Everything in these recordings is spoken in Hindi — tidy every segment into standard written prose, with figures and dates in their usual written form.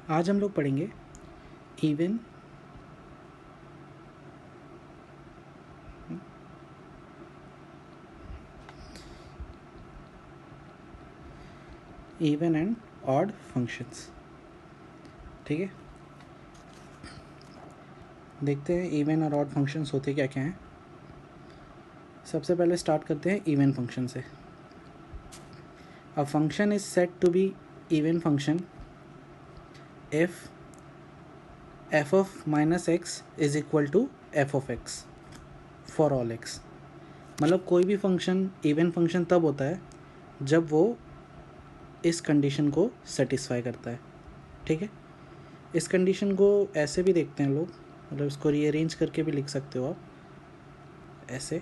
आज हम लोग पढ़ेंगे इवन एंड ऑड फंक्शंस। ठीक है, देखते हैं इवन और ऑड फंक्शंस होते क्या क्या हैं। सबसे पहले स्टार्ट करते हैं इवन फंक्शन से। A function is said to be even function if f of minus x is equal to f of x for all x। मतलब कोई भी फंक्शन इवन फंक्शन तब होता है जब वो इस कंडीशन को सेटिस्फाई करता है। ठीक है, इस कंडीशन को ऐसे भी देखते हैं लोग, मतलब इसको रीअरेंज करके भी लिख सकते हो आप ऐसे।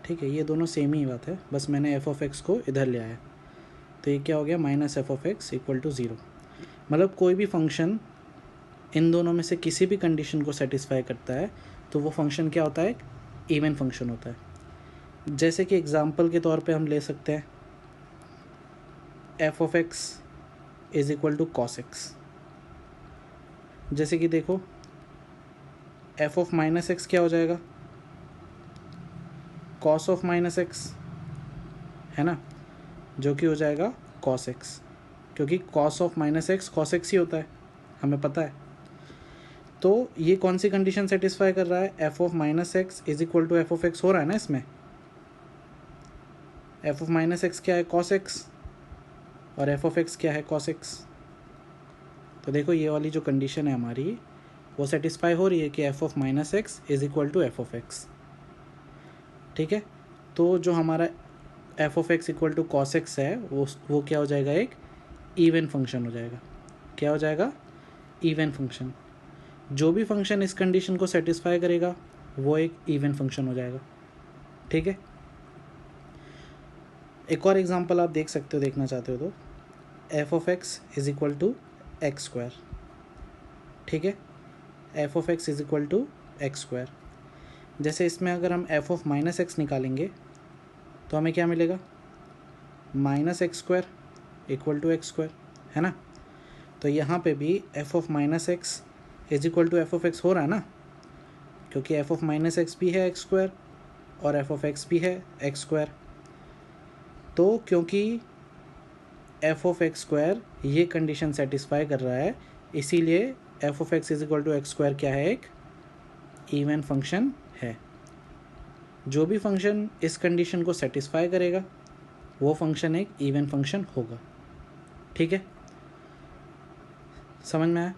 ठीक है, ये दोनों सेम ही बात है, बस मैंने एफ ऑफ एक्स को इधर ले आया, तो ये क्या हो गया, minus f of x equal to zero. मतलब कोई भी फंक्शन इन दोनों में से किसी भी कंडीशन को सेटिस्फाई करता है तो वो फंक्शन क्या होता है, इवन फंक्शन होता है। जैसे कि एग्जांपल के तौर पे हम ले सकते हैं f of x is equal to cos x. जैसे कि देखो एफ ऑफ माइनस एक्स क्या हो जाएगा, कॉस ऑफ माइनस एक्स, है ना, जो कि हो जाएगा कॉस एक्स, क्योंकि cos of minus x cos x ही होता है, हमें पता है। तो ये कौन सी कंडीशन सेटिस्फाई कर रहा है, f of minus x is equal to f of x हो रहा है ना इसमें। एफ ऑफ माइनस एक्स क्या है, कॉस एक्स, और एफ ऑफ एक्स क्या है, कॉस एक्स। तो देखो ये वाली जो कंडीशन है हमारी वो सेटिस्फाई हो रही है कि f of minus x is equal to f of x. ठीक है, तो जो हमारा f of x equal to cos x है वो क्या हो जाएगा, एक इवन फंक्शन हो जाएगा। क्या हो जाएगा, इवन फंक्शन। जो भी फंक्शन इस कंडीशन को सेटिस्फाई करेगा वो एक इवन फंक्शन हो जाएगा। ठीक है, एक और एग्जांपल आप देख सकते हो, देखना चाहते हो तो f of x is equal to x square. ठीक है, f of x is equal to x square. जैसे इसमें अगर हम एफ ऑफ माइनस एक्स निकालेंगे तो हमें क्या मिलेगा, minus x square equal to x square, है ना। तो यहाँ पे भी f of minus x is equal to f of x हो रहा है ना, क्योंकि एफ ऑफ माइनस एक्स भी है एक्स स्क्वायर और एफ ऑफ एक्स भी है एक्स स्क्वायर। तो क्योंकि एफ ऑफ एक्स स्क्वायर ये कंडीशन सेटिस्फाई कर रहा है, इसीलिए f of x is equal to x square क्या है, एक इवन फंक्शन है। जो भी फंक्शन इस कंडीशन को सेटिस्फाई करेगा वो फंक्शन एक इवन फंक्शन होगा। ठीक है, समझ में आया।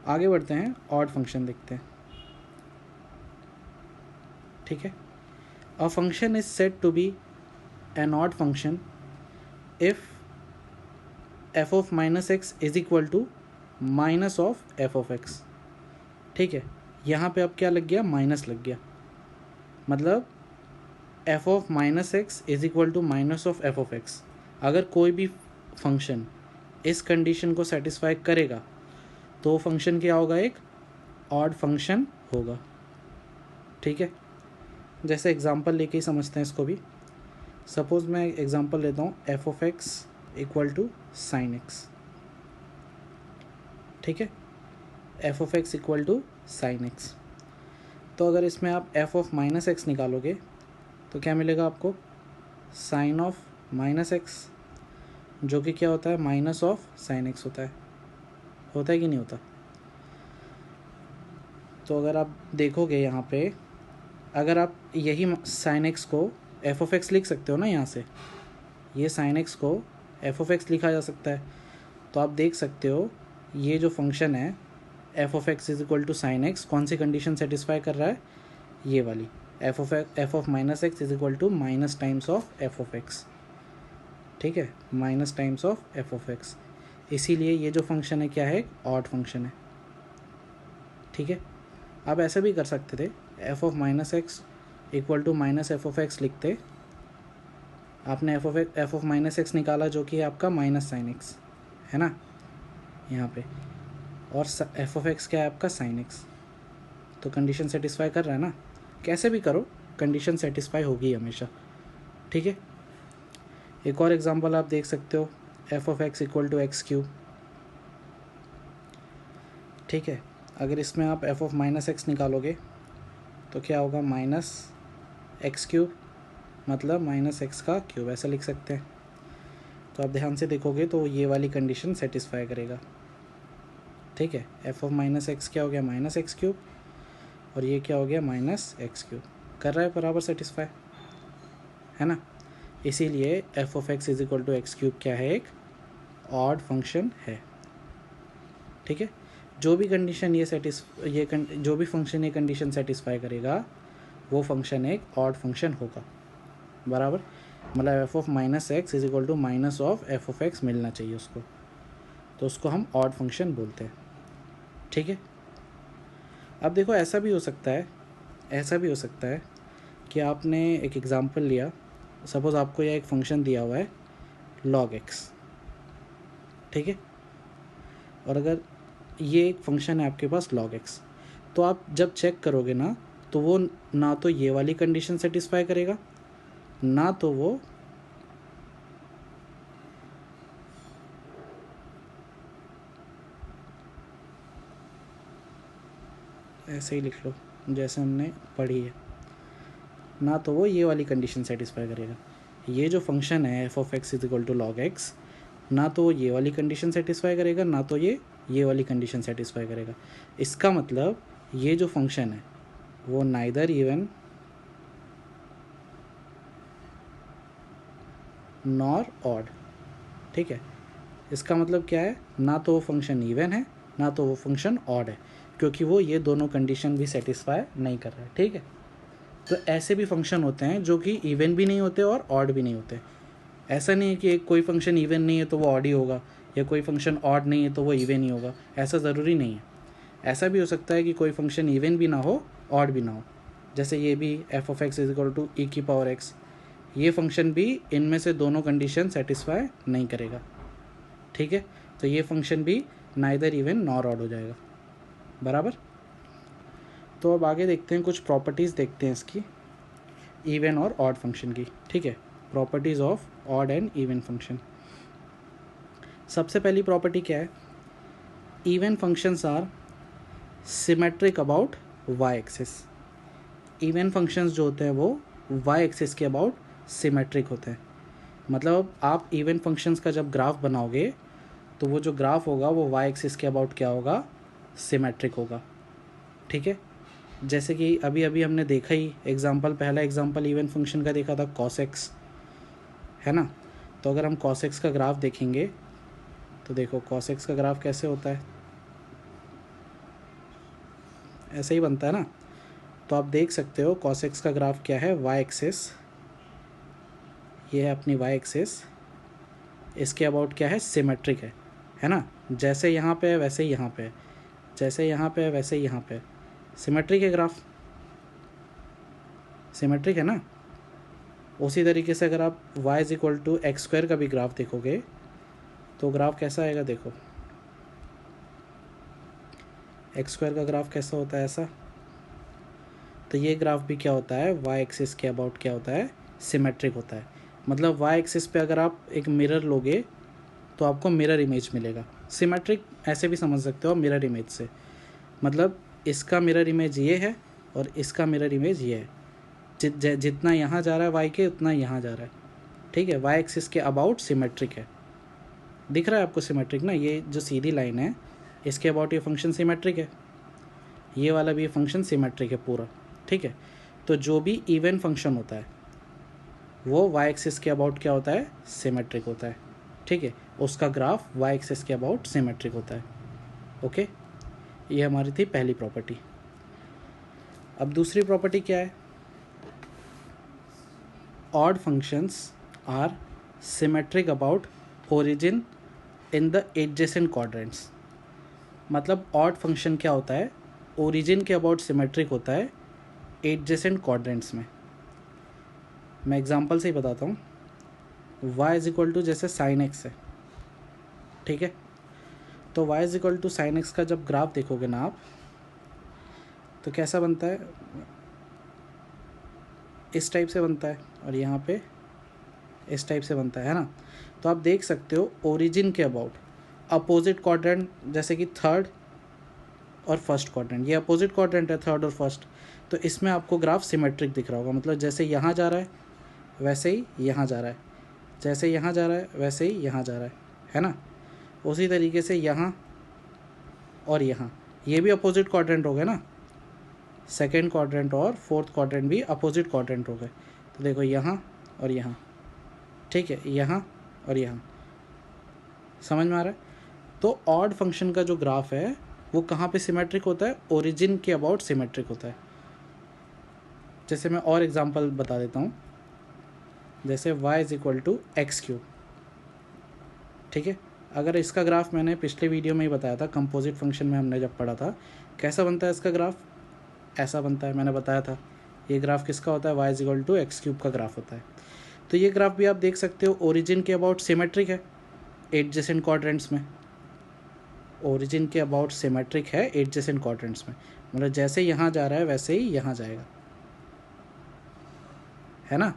आगे बढ़ते हैं, ऑड फंक्शन देखते हैं। ठीक है, a function is said to be an odd function if f of minus x is equal to minus of f of x. ठीक है, यहाँ पे अब क्या लग गया, माइनस लग गया, मतलब f of minus x is equal to minus of f of x. अगर कोई भी फंक्शन इस कंडीशन को सेटिस्फाई करेगा तो फंक्शन क्या होगा, एक ऑड फंक्शन होगा। ठीक है, जैसे एग्जांपल लेके ही समझते हैं इसको भी। सपोज मैं एग्जांपल लेता हूँ f of x equal to sine x. ठीक है, f of x equal to sine x. तो अगर इसमें आप एफ ऑफ माइनस एक्स निकालोगे तो क्या मिलेगा आपको, साइन ऑफ माइनस एक्स, जो कि क्या होता है, माइनस ऑफ साइन एक्स होता है कि नहीं होता। तो अगर आप देखोगे यहाँ पे, अगर आप यही साइन एक्स को एफ ऑफ एक्स लिख सकते हो ना, यहाँ से ये साइन एक्स को एफ ऑफ एक्स लिखा जा सकता है। तो आप देख सकते हो ये जो फंक्शन है f of x is equal to sine x कौन सी कंडीशन सेटिस्फाई कर रहा है, ये वाली, f of minus x is equal to minus times of f of x. ठीक है, minus times of f of x, इसीलिए ये जो फंक्शन है क्या है, ऑड फंक्शन है। ठीक है, आप ऐसे भी कर सकते थे, f of minus x equal to minus f of x लिखते, आपने एफ ऑफ माइनस एक्स निकाला जो कि है आपका माइनस साइन एक्स, है ना यहाँ पे, और एफ ऑफ एक्स क्या है आपका साइन एक्स। तो कंडीशन सेटिस्फाई कर रहा है ना, कैसे भी करो कंडीशन सेटिस्फाई होगी हमेशा। ठीक है, एक और एग्जांपल आप देख सकते हो, f of x equal to x cube, ठीक है। अगर इसमें आप एफ ऑफ माइनस एक्स निकालोगे तो क्या होगा, माइनस एक्स क्यूब, मतलब माइनस एक्स का क्यूब, ऐसा लिख सकते हैं। तो आप ध्यान से देखोगे तो ये वाली कंडीशन सेटिस्फाई करेगा, ठीक है। एफ ऑफ माइनस एक्स क्या हो गया, माइनस एक्स क्यूब, और ये क्या हो गया, माइनस एक्स क्यूब, कर रहा है बराबर सेटिस्फाई, है ना। इसीलिए f of x is equal to x cube क्या है, एक ऑड फंक्शन है, ठीक है। जो भी कंडीशन जो भी फंक्शन ये कंडीशन सेटिस्फाई करेगा वो फंक्शन एक ऑड फंक्शन होगा, बराबर। मतलब f of minus x is equal to minus of f of x मिलना चाहिए उसको, तो उसको हम ऑड फंक्शन बोलते हैं, ठीक है। अब देखो ऐसा भी हो सकता है कि आपने एक एग्जांपल लिया, सपोज़ आपको यह एक फंक्शन दिया हुआ है log x, ठीक है। और अगर ये एक फंक्शन है आपके पास log x, तो आप जब चेक करोगे ना तो वो ना तो ये वाली कंडीशन सेटिस्फाई करेगा, ना तो वो ऐसे ही लिख लो जैसे हमने पढ़ी है, ना तो वो ये वाली कंडीशन सेटिस्फाई करेगा। ये जो फंक्शन है f of x is equal to log x, ना तो वो ये वाली कंडीशन सेटिस्फाई करेगा, ना तो ये वाली कंडीशन सेटिस्फाई करेगा। इसका मतलब ये जो फंक्शन है वो नाइदर इवन नॉर ऑड, ठीक है। इसका मतलब क्या है, ना तो वो फंक्शन इवन है, ना तो वो फंक्शन ऑड है, क्योंकि वो ये दोनों कंडीशन भी सेटिस्फाई नहीं कर रहा है, ठीक है। तो ऐसे भी फंक्शन होते हैं जो कि इवन भी नहीं होते और ऑड भी नहीं होते। ऐसा नहीं है कि कोई फंक्शन इवन नहीं है तो वो ऑड ही होगा, या कोई फंक्शन ऑड नहीं है तो वो इवन ही होगा, ऐसा ज़रूरी नहीं है। ऐसा भी हो सकता है कि कोई फंक्शन इवन भी ना हो, ऑड भी ना हो। जैसे ये भी f of x is equal to e की पावर एक्स, ये फंक्शन भी इनमें से दोनों कंडीशन सेटिस्फाई नहीं करेगा, ठीक है। तो ये फंक्शन भी नाइदर इवन नॉर ऑड हो जाएगा, बराबर। तो अब आगे देखते हैं, कुछ प्रॉपर्टीज़ देखते हैं इसकी, इवन और ऑड फंक्शन की, ठीक है। Properties of odd and even function. सबसे पहली प्रॉपर्टी क्या है, even functions are symmetric about y axis. Even functions जो होते हैं वो वाई एक्सिस के अबाउट सिमेट्रिक होते हैं। मतलब आप इवन फंक्शंस का जब ग्राफ बनाओगे तो वो जो ग्राफ होगा वो वाई एक्सिस के अबाउट क्या होगा, सिमेट्रिक होगा, ठीक है। जैसे कि अभी अभी हमने देखा ही एग्जांपल, पहला एग्जांपल इवन फंक्शन का देखा था cos x, है ना। तो अगर हम cos x का ग्राफ देखेंगे तो देखो cos x का ग्राफ कैसे होता है, ऐसे ही बनता है ना। तो आप देख सकते हो cos x का ग्राफ क्या है, y एक्सिस, ये है अपनी y एक्सिस, इसके अबाउट क्या है, सिमेट्रिक है ना। जैसे यहाँ पे है वैसे ही यहाँ पे है, जैसे यहाँ पे है वैसे ही यहाँ पे है, सिमेट्रिक है ग्राफ, सिमेट्रिक है ना। उसी तरीके से अगर आप y is equal to x square का भी ग्राफ देखोगे तो ग्राफ कैसा आएगा, देखो एक्स स्क्वायर का ग्राफ कैसा होता है, ऐसा। तो ये ग्राफ भी क्या होता है, y एक्सिस के अबाउट क्या होता है, सिमेट्रिक होता है। मतलब y एक्सिस पे अगर आप एक मिरर लोगे तो आपको मिरर इमेज मिलेगा। सिमेट्रिक ऐसे भी समझ सकते हो मिरर इमेज से, मतलब इसका मिरर इमेज ये है और इसका मिरर इमेज ये है। जितना यहाँ जा रहा है y के, उतना यहाँ जा रहा है, ठीक है। y एक्सिस के अबाउट सिमेट्रिक है, दिख रहा है आपको सिमेट्रिक ना। ये जो सीधी लाइन है इसके अबाउट ये फंक्शन सिमेट्रिक है, ये वाला भी ये फंक्शन सिमेट्रिक है पूरा, ठीक है। तो जो भी इवन फंक्शन होता है वो y एक्सिस के अबाउट क्या होता है, सिमेट्रिक होता है, ठीक है। उसका ग्राफ y एक्सिस के अबाउट सिमेट्रिक होता है, ओके। ये हमारी थी पहली प्रॉपर्टी। अब दूसरी प्रॉपर्टी क्या है, odd functions are symmetric about origin in the adjacent quadrants. मतलब ऑड फंक्शन क्या होता है, ओरिजिन के अबाउट सिमेट्रिक होता है एडजेसेंट क्वाड्रेंट्स में। मैं एग्जांपल से ही बताता हूँ, y इज इक्वल टू जैसे साइन एक्स है, ठीक है। तो y is equal to sine x का जब ग्राफ देखोगे ना आप, तो कैसा बनता है, इस टाइप से बनता है, और यहाँ पे इस टाइप से बनता है ना। तो आप देख सकते हो ओरिजिन के अबाउट अपोजिट क्वाड्रेंट, जैसे कि थर्ड और फर्स्ट क्वाड्रेंट, ये अपोजिट क्वाड्रेंट है थर्ड और फर्स्ट, तो इसमें आपको ग्राफ सिमेट्रिक दिख रहा होगा। मतलब जैसे यहाँ जा रहा है वैसे ही यहाँ जा रहा है, जैसे यहाँ जा रहा है वैसे ही यहाँ जा रहा है ना। उसी तरीके से यहाँ और यहाँ, ये भी अपोजिट क्वाड्रेंट हो गए ना, सेकेंड क्वाड्रेंट और फोर्थ क्वाड्रेंट भी अपोजिट क्वाड्रेंट हो गए। तो देखो यहाँ और यहाँ, ठीक है, यहाँ और यहाँ, समझ में आ रहा है। तो ऑड फंक्शन का जो ग्राफ है वो कहाँ पे सिमेट्रिक होता है, ओरिजिन के अबाउट सिमेट्रिक होता है। जैसे मैं और एग्जांपल बता देता हूँ, जैसे y is equal to x cube, ठीक है। अगर इसका ग्राफ मैंने पिछले वीडियो में ही बताया था, कंपोजिट फंक्शन में हमने जब पढ़ा था, कैसा बनता है इसका ग्राफ, ऐसा बनता है, मैंने बताया था। ये ग्राफ किसका होता है, y is equal to x cube का ग्राफ होता है। तो ये ग्राफ भी आप देख सकते हो ओरिजिन के अबाउट सिमेट्रिक है एडजेसेंट क्वाड्रेंट्स में, ओरिजिन के अबाउट सिमेट्रिक है एडजेसेंट क्वाड्रेंट्स में। मतलब जैसे यहाँ जा रहा है वैसे ही यहाँ जाएगा, है ना।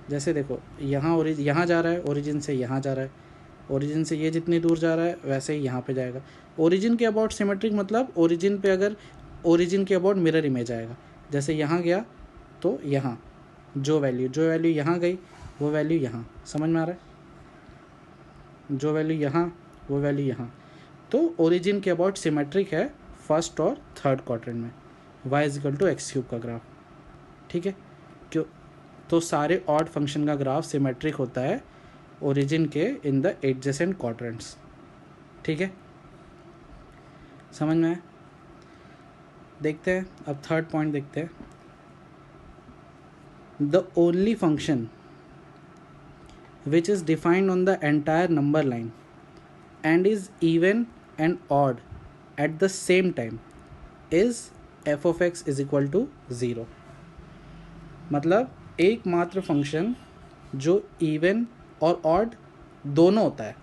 जैसे देखो यहाँ जा रहा है, ओरिजिन से यहाँ जा रहा है, ओरिजिन से ये जितनी दूर जा रहा है वैसे ही यहाँ पे जाएगा। ओरिजिन के अबाउट सिमेट्रिक मतलब ओरिजिन पे अगर ओरिजिन के अबाउट मिरर इमेज आएगा, जैसे यहाँ गया तो यहाँ जो वैल्यू यहाँ गई वो वैल्यू यहाँ, समझ में आ रहा है, जो वैल्यू यहाँ वो वैल्यू यहाँ। तो ओरिजिन के अबाउट सिमेट्रिक है फर्स्ट और थर्ड क्वाड्रेंट में, y is equal to x cube का ग्राफ, ठीक है। क्यों, तो सारे ऑड फंक्शन का ग्राफ सिमेट्रिक होता है ओरिजिन के इन द एडजेसेंट क्वाड्रेंट्स, ठीक है, समझ में आया। देखते हैं अब थर्ड पॉइंट देखते हैं, the only function which is defined on the entire number line and is even and odd at the same time is f of x is equal to 0। मतलब एकमात्र फंक्शन जो इवन और ऑड दोनों होता है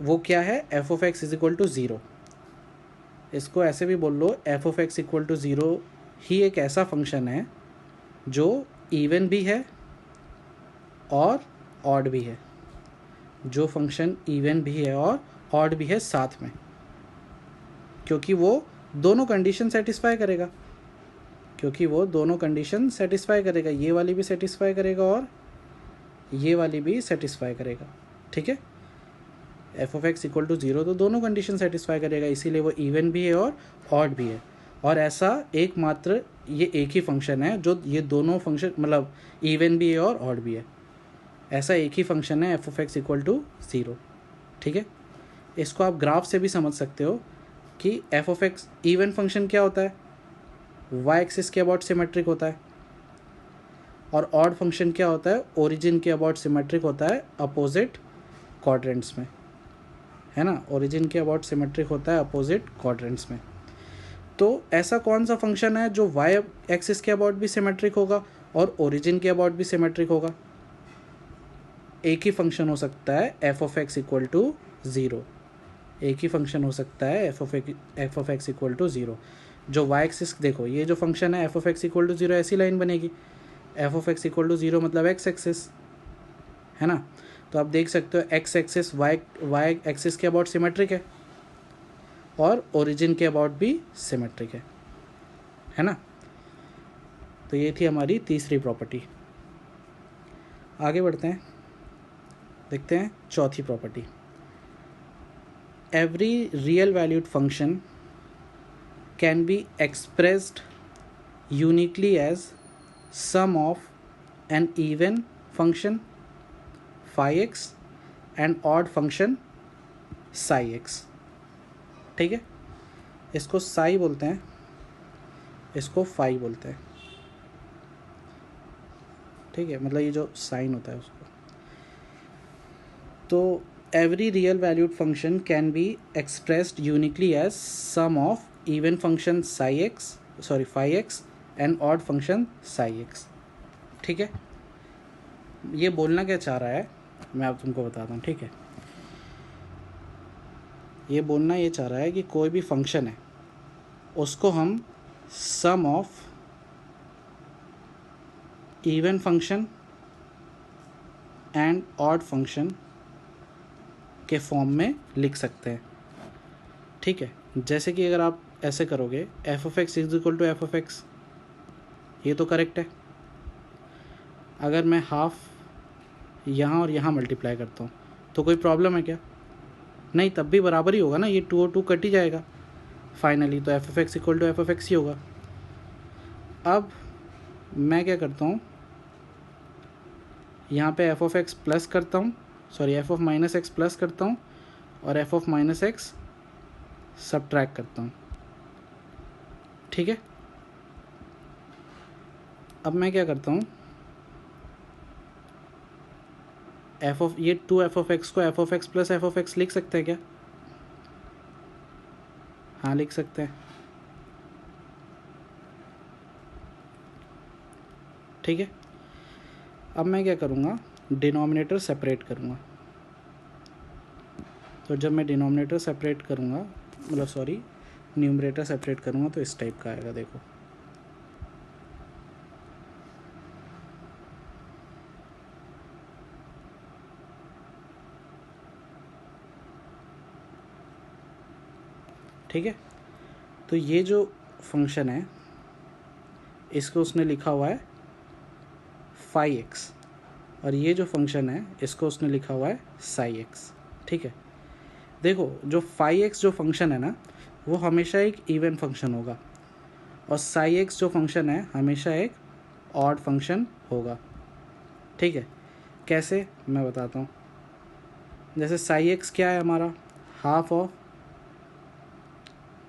वो क्या है, f of x is equal to 0। इसको ऐसे भी बोल लो, f of x equal to 0 ही एक ऐसा फंक्शन है जो इवन भी है और ऑड भी है, जो फंक्शन इवन भी है और ऑड भी है साथ में, क्योंकि वो दोनों कंडीशन सेटिस्फाई करेगा, ये वाली भी सेटिस्फाई करेगा और ये वाली भी सेटिस्फाई करेगा, ठीक है। F of x equal to 0 तो दोनों कंडीशन सेटिस्फाई करेगा, इसीलिए वो इवन भी है और ऑड भी है। और ऐसा एकमात्र ये एक ही फंक्शन है जो ये दोनों फंक्शन मतलब इवन भी है और ऑड भी है, ऐसा एक ही फंक्शन है f of x equal to 0, ठीक है। इसको आप ग्राफ से भी समझ सकते हो कि f of x even function क्या होता है, वाई एक्सिस के अबाउट सिमेट्रिक होता है, और ऑड फंक्शन क्या होता है, ओरिजिन के अबाउट सिमेट्रिक होता है अपोजिट क्वाड्रेंट्स में, है ना। ओरिजिन के अबाउट सिमेट्रिक होता है अपोजिट क्वाड्रेंट्स में। तो ऐसा कौन सा फंक्शन है जो वाई एक्सिस के अबाउट भी सिमेट्रिक होगा और ओरिजिन के अबाउट भी सिमेट्रिक होगा। एक ही फंक्शन हो सकता है f of x equal to 0, एक ही फंक्शन हो सकता है f of x equal to 0 जो वाई एक्सिस, देखो ये जो फंक्शन है f of x equal to 0 ऐसी लाइन बनेगी, f of x equal to 0 मतलब एक्स एक्सिस, है ना। तो आप देख सकते हो एक्स एक्सिस वाई एक्सिस के अबाउट सिमेट्रिक है और ओरिजिन के अबाउट भी सिमेट्रिक है ना। तो ये थी हमारी तीसरी प्रॉपर्टी। आगे बढ़ते हैं, देखते हैं चौथी property. Every real valued function can be expressed uniquely as sum of an even function phi x and odd function psi x, ठीक है। इसको साई बोलते हैं, इसको फाई बोलते हैं, ठीक है, मतलब ये जो साइन होता है उसको। तो every real valued function can be expressed uniquely as sum of even function phi x and odd function psi x, ठीक है। ये बोलना क्या चाह रहा है मैं आप तुमको बताता हूँ, ठीक है। ये बोलना ये चाह रहा है कि कोई भी फंक्शन है उसको हम sum of even function and odd function के फॉर्म में लिख सकते हैं। ठीक है, जैसे कि अगर आप ऐसे करोगे f of x is equal to f of x, ये तो करेक्ट है। अगर मैं हाफ यहाँ और यहाँ मल्टीप्लाई करता हूँ तो कोई प्रॉब्लम है क्या? नहीं, तब भी बराबर ही होगा ना, ये 2 और 2 कट ही जाएगा फाइनली, तो f of x equal to f of x ही होगा। अब मैं क्या करता हूँ, यहाँ पे एफ ऑफ एक्स प्लस करता हूँ, sorry F of minus x plus करता हूँ और f of minus x subtract करता हूँ। ठीक है, अब मैं क्या करता हूँ, एफ ऑफ ये 2 एफ ऑफ एक्स को F of x plus F of x लिख सकते हैं क्या? हाँ, लिख सकते हैं। ठीक है, अब मैं क्या करूँगा, डिनोमिनेटर सेपरेट करूँगा। तो जब मैं डिनोमिनेटर सेपरेट करूँगा, मतलब सॉरी न्यूमरेटर सेपरेट करूँगा, तो इस टाइप का आएगा, देखो। ठीक है, तो ये जो फंक्शन है इसको उसने लिखा हुआ है 5x, और ये जो फंक्शन है इसको उसने लिखा हुआ है psi x। ठीक है, देखो जो 5x जो फंक्शन है ना, वो हमेशा एक इवन फंक्शन होगा, और psi x जो फंक्शन है हमेशा एक ऑड फंक्शन होगा। ठीक है, कैसे मैं बताता हूँ। जैसे psi x क्या है हमारा, half of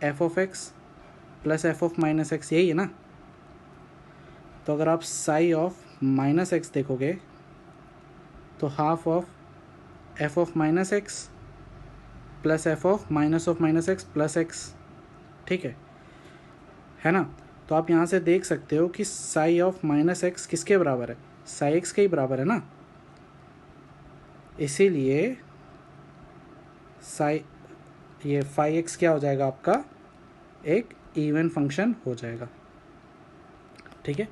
f of x plus F of minus x, यही है ना। तो अगर आप साई ऑफ माइनस एक्स देखोगे तो half of f of minus x plus F of minus x plus x. ठीक है ना। तो आप यहाँ से देख सकते हो कि साई ऑफ माइनस एक्स किसके बराबर है, साई एक्स के ही बराबर है ना। इसीलिए साई ये 5x क्या हो जाएगा आपका, एक इवन फंक्शन हो जाएगा। ठीक है,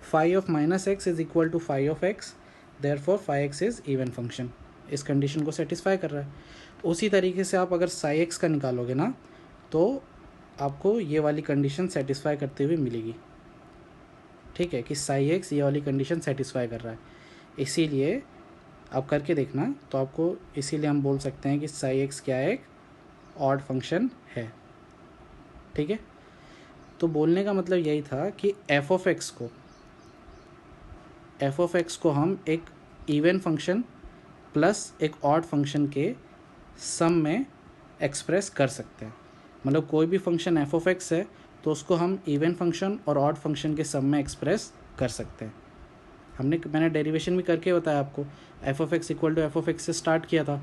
phi of minus x is equal to phi of x, therefore 5x is even function. इस कंडीशन को सेटिस्फाई कर रहा है। उसी तरीके से आप अगर साई एक्स का निकालोगे ना, तो आपको ये वाली कंडीशन सेटिस्फाई करते हुए मिलेगी। ठीक है, कि साई एक्स ये वाली कंडीशन सेटिस्फाई कर रहा है, इसीलिए आप करके देखना। तो आपको इसीलिए हम बोल सकते हैं कि साई एक्स क्या है, एक ऑड फंक्शन है। ठीक है, तो बोलने का मतलब यही था कि एफ ऑफ एक्स को हम एक इवन फंक्शन प्लस एक ऑड फंक्शन के सम में एक्सप्रेस कर सकते हैं। मतलब कोई भी फंक्शन एफ ऑफ एक्स है तो उसको हम इवन फंक्शन और ऑड फंक्शन के सम में एक्सप्रेस कर सकते हैं। मैंने डेरिवेशन भी करके बताया आपको, f of x equal to f of x से स्टार्ट किया था,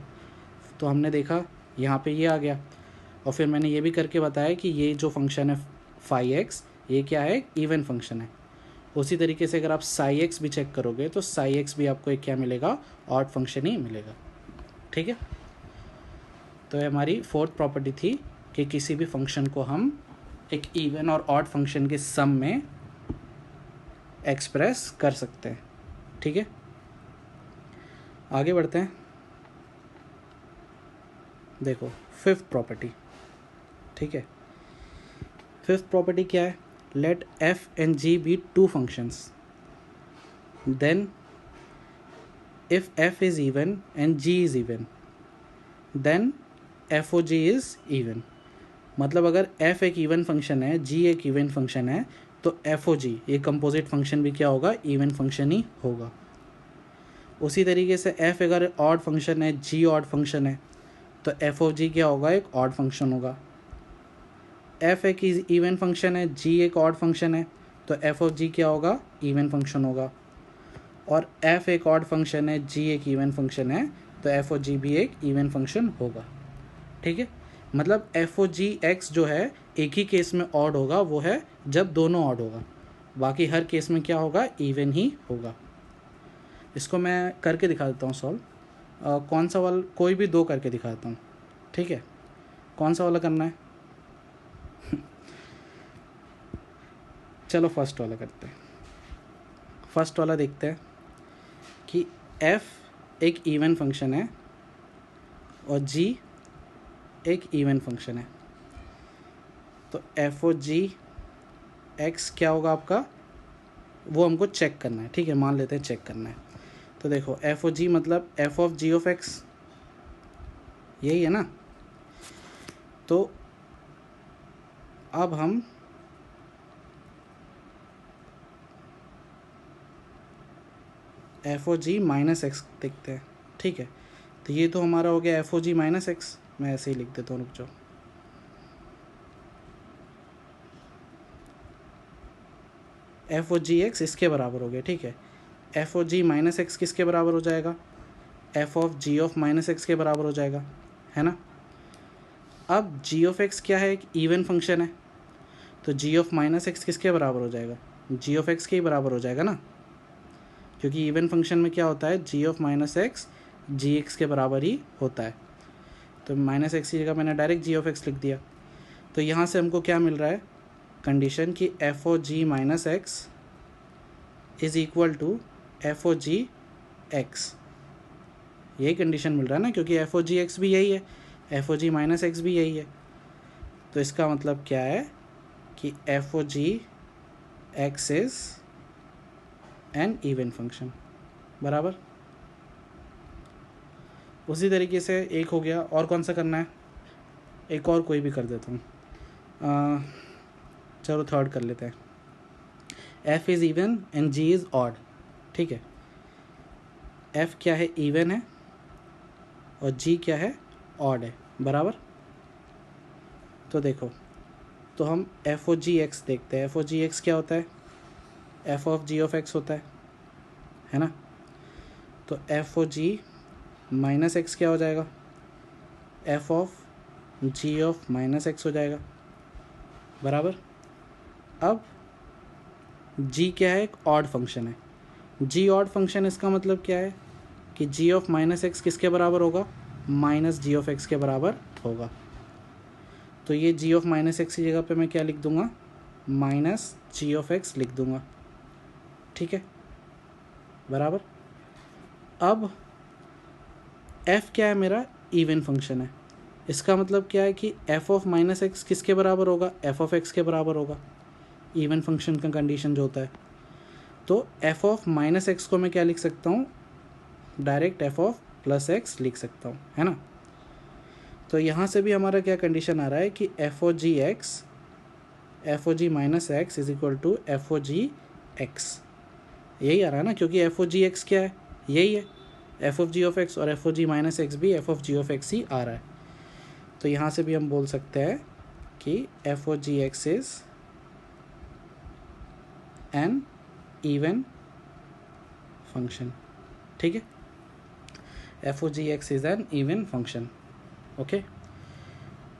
तो हमने देखा यहाँ पे ये आ गया। और फिर मैंने ये भी करके बताया कि ये जो फंक्शन है 5x, ये क्या है, इवन फंक्शन है। उसी तरीके से अगर आप साई एक्स भी चेक करोगे तो साई एक्स भी आपको एक क्या मिलेगा, ऑड फंक्शन ही मिलेगा। ठीक है, तो ये हमारी फोर्थ प्रॉपर्टी थी कि किसी भी फंक्शन को हम एक इवन और ऑड फंक्शन के सम में एक्सप्रेस कर सकते हैं। ठीक है, आगे बढ़ते हैं। देखो फिफ्थ प्रॉपर्टी। ठीक है, फिफ्थ प्रॉपर्टी क्या है, let f and g be two functions, then if f is even and g is even, then f o g is even. मतलब अगर एफ एक इवन फंक्शन है, जी एक इवन फंक्शन है, तो एफ ओ जी ये कंपोजिट फंक्शन भी क्या होगा, इवन फंक्शन ही होगा। उसी तरीके से एफ अगर ऑड फंक्शन है, जी ऑड फंक्शन है, तो एफ ओ जी क्या होगा, एक ऑड फंक्शन होगा। एफ एक इवन फंक्शन है, जी एक ऑड फंक्शन है, तो एफ ऑफ जी क्या होगा, इवन फंक्शन होगा। और एफ एक ऑड फंक्शन है, जी एक इवन फंक्शन है, तो एफ ओ जी भी एक इवन फंक्शन होगा। ठीक है, मतलब एफ ओ जी एक्स जो है एक ही केस में ऑड होगा, वो है जब दोनों ऑड होगा, बाकी हर केस में क्या होगा, इवन ही होगा। इसको मैं करके दिखा देता हूँ सॉल्व। कौन सा वाला, कोई भी दो करके दिखा देता हूँ। ठीक है, कौन सा वाला करना है, चलो फर्स्ट वाला करते हैं। फर्स्ट वाला देखते हैं कि f एक इवन फंक्शन है और g एक इवन फंक्शन है, तो एफ ओ जी एक्स क्या होगा आपका, वो हमको चेक करना है। ठीक है, मान लेते हैं चेक करना है। तो देखो एफ ओ जी मतलब f of g of x, यही है ना। तो अब हम f o g minus x देखते हैं। ठीक है, तो ये तो हमारा हो गया F o g minus x, मैं ऐसे ही लिख देता हूँ, रुक जाओ। एफ ओ जी एक्स इसके बराबर हो गया। ठीक है, f o g minus x किसके बराबर हो जाएगा, f of g of minus x के बराबर हो जाएगा, है ना। अब जी ऑफ एक्स क्या है, एक इवन फंक्शन है, तो जी ऑफ माइनस एक्स किसके बराबर हो जाएगा, जी ऑफ एक्स के ही बराबर हो जाएगा ना, क्योंकि इवन फंक्शन में क्या होता है, g of minus x g x के बराबर ही होता है। तो माइनस एक्स की जगह मैंने डायरेक्ट जी ऑफ एक्स लिख दिया। तो यहाँ से हमको क्या मिल रहा है, कंडीशन कि f o g minus x is equal to f o g x, यही कंडीशन मिल रहा है ना, क्योंकि एफ ओ जी एक्स भी यही है, f o g minus x भी यही है। तो इसका मतलब क्या है कि f o g x is an even function, बराबर। उसी तरीके से एक हो गया, और कौन सा करना है, एक और कोई भी कर देता हूँ, चलो थर्ड कर लेते हैं। F is even and g is odd. ठीक है, एफ क्या है, इवन है, और जी क्या है, ऑड है, बराबर। तो देखो, तो हम एफ ओ जी एक्स देखते हैं। एफ ओ जी एक्स क्या होता है, f of g of x होता है ना। तो f o g minus x क्या हो जाएगा, f of g of minus x हो जाएगा, बराबर। अब जी क्या है, एक ऑड फंक्शन है, जी ऑड फंक्शन, इसका मतलब क्या है कि जी ऑफ माइनस एक्स किसके बराबर होगा, माइनस जी ऑफ एक्स के बराबर होगा। तो ये जी ऑफ माइनस एक्स की जगह पे मैं क्या लिख दूंगा, माइनस जी ऑफ एक्स लिख दूंगा। ठीक है, बराबर। अब एफ क्या है, मेरा इवन फंक्शन है, इसका मतलब क्या है कि एफ ऑफ माइनस एक्स किसके बराबर होगा, एफ ऑफ एक्स के बराबर होगा, इवन फंक्शन का कंडीशन जो होता है। तो एफ ऑफ माइनस एक्स को मैं क्या लिख सकता हूँ, direct F of plus x लिख सकता हूँ, है ना। तो यहाँ से भी हमारा क्या कंडीशन आ रहा है कि f o g x, f o g minus x is equal to f o g x, यही आ रहा है ना, क्योंकि एफ ओ जी एक्स क्या है, यही है f of g of x, और f o g minus x भी f of g of x ही आ रहा है। तो यहाँ से भी हम बोल सकते हैं कि f o g x is an even function. ठीक है, f o g x is an even function. Okay,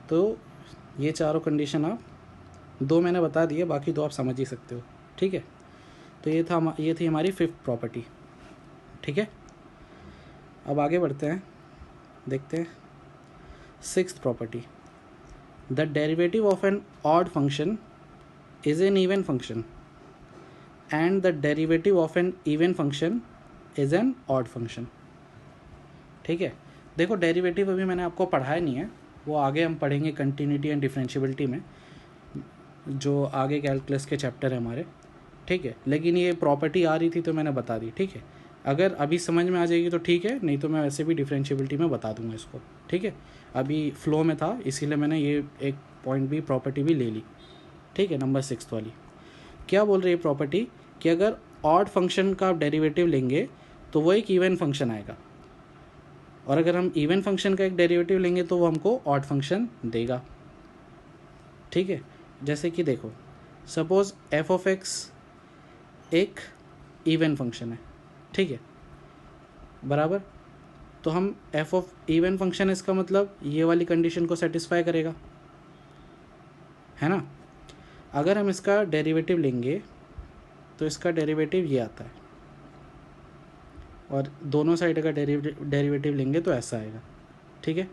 तो ये चारों कंडीशन आप, दो मैंने बता दिए, बाकी दो आप समझ ही सकते हो। ठीक है, तो ये थी हमारी फिफ्थ प्रॉपर्टी। ठीक है, अब आगे बढ़ते हैं, देखते हैं sixth property. The derivative of an odd function is an even function and the derivative of an even function is an odd function. ठीक है, देखो डेरिवेटिव अभी मैंने आपको पढ़ाया नहीं है, वो आगे हम पढ़ेंगे कंटिन्यूटी एंड डिफरेंशियबिलिटी में, जो आगे कैलकुलस के चैप्टर है हमारे। ठीक है, लेकिन ये प्रॉपर्टी आ रही थी तो मैंने बता दी। ठीक है, अगर अभी समझ में आ जाएगी तो ठीक है, नहीं तो मैं वैसे भी डिफरेंशियबिलिटी में बता दूंगा इसको। ठीक है, अभी फ्लो में था इसीलिए मैंने ये एक पॉइंट भी, प्रॉपर्टी भी ले ली। ठीक है, नंबर 6 वाली क्या बोल रही है प्रॉपर्टी, कि अगर ऑड फंक्शन का आप डेरिवेटिव लेंगे तो वो एक इवन फंक्शन आएगा, और अगर हम इवन फंक्शन का एक डेरिवेटिव लेंगे तो वो हमको ऑड फंक्शन देगा। ठीक है, जैसे कि देखो, सपोज एफ ऑफ एक्स एक इवन फंक्शन है। ठीक है, बराबर। तो हम एफ ऑफ इवन फंक्शन, इसका मतलब ये वाली कंडीशन को सेटिस्फाई करेगा, है ना। अगर हम इसका डेरिवेटिव लेंगे तो इसका डेरिवेटिव ये आता है, और दोनों साइड का डेरिवेटिव लेंगे तो ऐसा आएगा। ठीक है,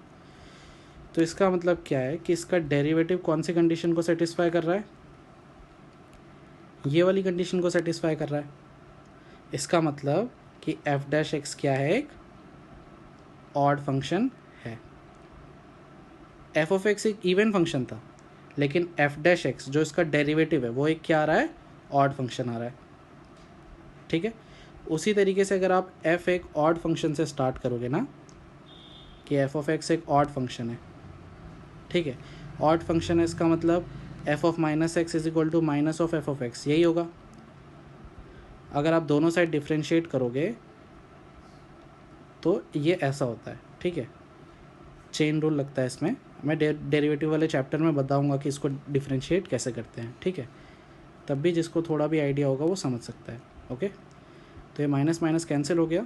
तो इसका मतलब क्या है कि इसका डेरिवेटिव कौन सी कंडीशन को सेटिस्फाई कर रहा है, ये वाली कंडीशन को सेटिस्फाई कर रहा है। इसका मतलब कि एफ डैश एक्स क्या है, एक ऑड फंक्शन है। एफ ऑफ एक्स एक इवन फंक्शन था, लेकिन एफ डैश एक्स जो इसका डेरिवेटिव है वो एक क्या आ रहा है, ऑड फंक्शन आ रहा है। ठीक है, उसी तरीके से अगर आप एफ एक ऑड फंक्शन से स्टार्ट करोगे ना, कि एफ ऑफ एक्स एक ऑड फंक्शन है, ठीक है, ऑड फंक्शन है, इसका मतलब f of minus x is equal to minus of f of x, यही होगा। अगर आप दोनों साइड डिफ्रेंशिएट करोगे तो ये ऐसा होता है। ठीक है, चेन रूल लगता है इसमें, मैं डेरिवेटिव वाले चैप्टर में बताऊंगा कि इसको डिफ्रेंशिएट कैसे करते हैं। ठीक है, तब भी जिसको थोड़ा भी आइडिया होगा वो समझ सकता है। ओके, तो ये माइनस माइनस कैंसिल हो गया,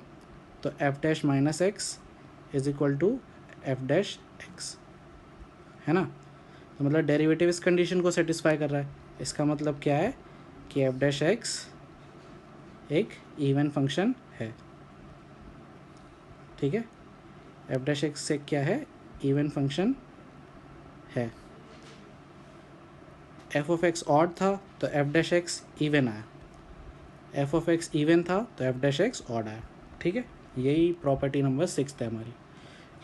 तो f dash minus x is equal to f dash x, है ना। तो मतलब डेरिवेटिव इस कंडीशन को सेटिस्फाई कर रहा है। इसका मतलब क्या है कि एफ डैश एक्स एक इवन फंक्शन है। ठीक है, एफ डैश एक्स से क्या है, इवन फंक्शन है। एफ ऑफ एक्स ऑड था तो एफ डैश एक्स इवन आया, एफ ऑफ एक्स इवन था तो एफ डैश एक्स ऑड आया। ठीक है, यही प्रॉपर्टी नंबर 6 है हमारी,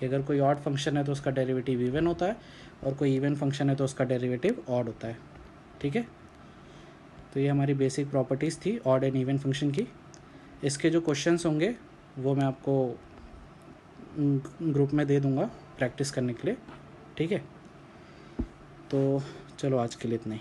कि अगर कोई ऑड फंक्शन है तो उसका डेरिवेटिव इवन होता है, और कोई इवन फंक्शन है तो उसका डेरिवेटिव ऑड होता है। ठीक है, तो ये हमारी बेसिक प्रॉपर्टीज़ थी ऑड एंड इवन फंक्शन की। इसके जो क्वेश्चंस होंगे वो मैं आपको ग्रुप में दे दूँगा प्रैक्टिस करने के लिए। ठीक है, तो चलो आज के लिए इतना ही।